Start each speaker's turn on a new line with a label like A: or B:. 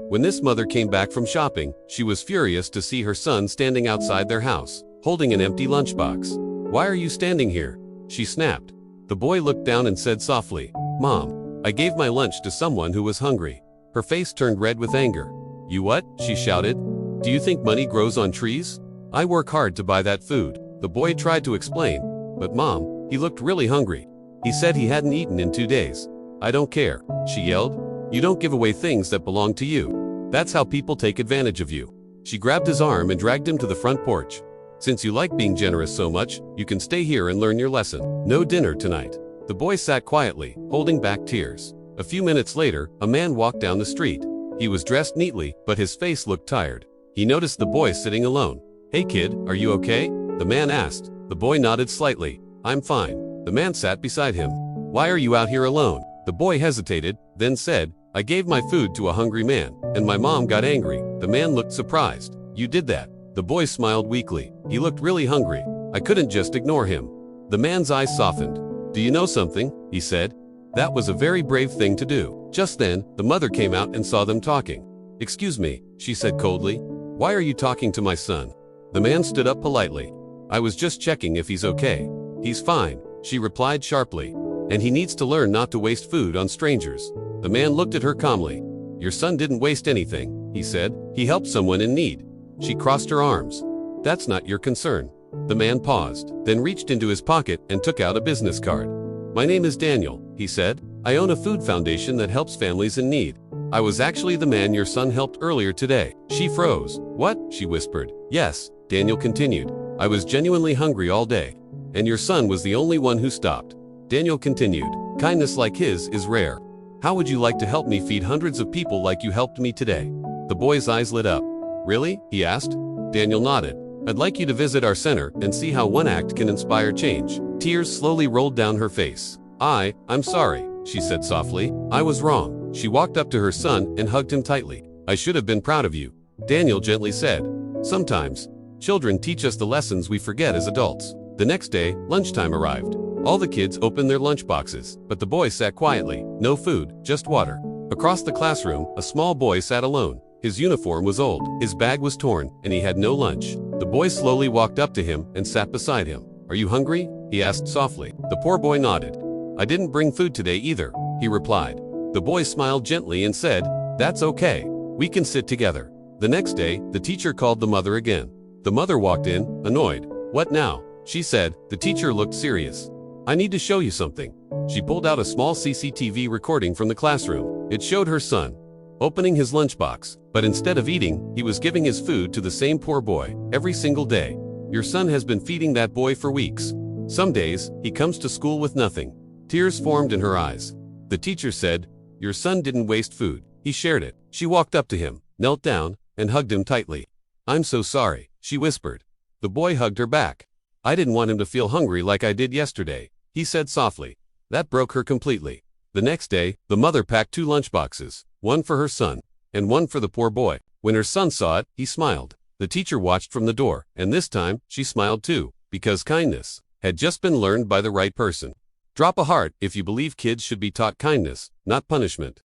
A: When this mother came back from shopping, she was furious to see her son standing outside their house, holding an empty lunchbox. "Why are you standing here?" she snapped. The boy looked down and said softly, "Mom, I gave my lunch to someone who was hungry." Her face turned red with anger. "You what?" she shouted. "Do you think money grows on trees? I work hard to buy that food." The boy tried to explain, but Mom, he looked really hungry. He said he hadn't eaten in 2 days. "I don't care," she yelled. "You don't give away things that belong to you. That's how people take advantage of you." She grabbed his arm and dragged him to the front porch. "Since you like being generous so much, you can stay here and learn your lesson. No dinner tonight." The boy sat quietly, holding back tears. A few minutes later, a man walked down the street. He was dressed neatly, but his face looked tired. He noticed the boy sitting alone. "Hey kid, are you okay?" the man asked. The boy nodded slightly. "I'm fine." The man sat beside him. "Why are you out here alone?" The boy hesitated, then said, "I gave my food to a hungry man, and my mom got angry." The man looked surprised. "You did that?" The boy smiled weakly. He looked really hungry. "I couldn't just ignore him." The man's eyes softened. "Do you know something?" he said. "That was a very brave thing to do." Just then, the mother came out and saw them talking. "Excuse me," she said coldly. "Why are you talking to my son?" The man stood up politely. "I was just checking if he's okay." "He's fine," she replied sharply. "And he needs to learn not to waste food on strangers." The man looked at her calmly. "Your son didn't waste anything," he said. "He helped someone in need." She crossed her arms. "That's not your concern." The man paused, then reached into his pocket and took out a business card. "My name is Daniel," he said. "I own a food foundation that helps families in need. I was actually the man your son helped earlier today." She froze. "What?" she whispered. "Yes," Daniel continued. "I was genuinely hungry all day, and your son was the only one who stopped." Daniel continued. "Kindness like his is rare. How would you like to help me feed hundreds of people like you helped me today?" The boy's eyes lit up. "Really?" he asked. Daniel nodded. "I'd like you to visit our center and see how one act can inspire change." Tears slowly rolled down her face. I'm sorry," she said softly. "I was wrong." She walked up to her son and hugged him tightly. "I should have been proud of you," Daniel gently said. "Sometimes, children teach us the lessons we forget as adults." The next day, lunchtime arrived. All the kids opened their lunchboxes, but the boy sat quietly. No food, just water. Across the classroom, a small boy sat alone. His uniform was old, his bag was torn, and he had no lunch. The boy slowly walked up to him and sat beside him. "Are you hungry?" he asked softly. The poor boy nodded. "I didn't bring food today either," he replied. The boy smiled gently and said, "That's okay. We can sit together." The next day, the teacher called the mother again. The mother walked in, annoyed. "What now?" she said. The teacher looked serious. "I need to show you something." She pulled out a small CCTV recording from the classroom. It showed her son opening his lunchbox, but instead of eating, he was giving his food to the same poor boy every single day. "Your son has been feeding that boy for weeks. Some days, he comes to school with nothing." Tears formed in her eyes. The teacher said, "Your son didn't waste food. He shared it." She walked up to him, knelt down, and hugged him tightly. "I'm so sorry," she whispered. The boy hugged her back. "I didn't want him to feel hungry like I did yesterday," he said softly. That broke her completely. The next day, the mother packed 2 lunchboxes, one for her son, and one for the poor boy. When her son saw it, he smiled. The teacher watched from the door, and this time, she smiled too, because kindness had just been learned by the right person. Drop a heart if you believe kids should be taught kindness, not punishment.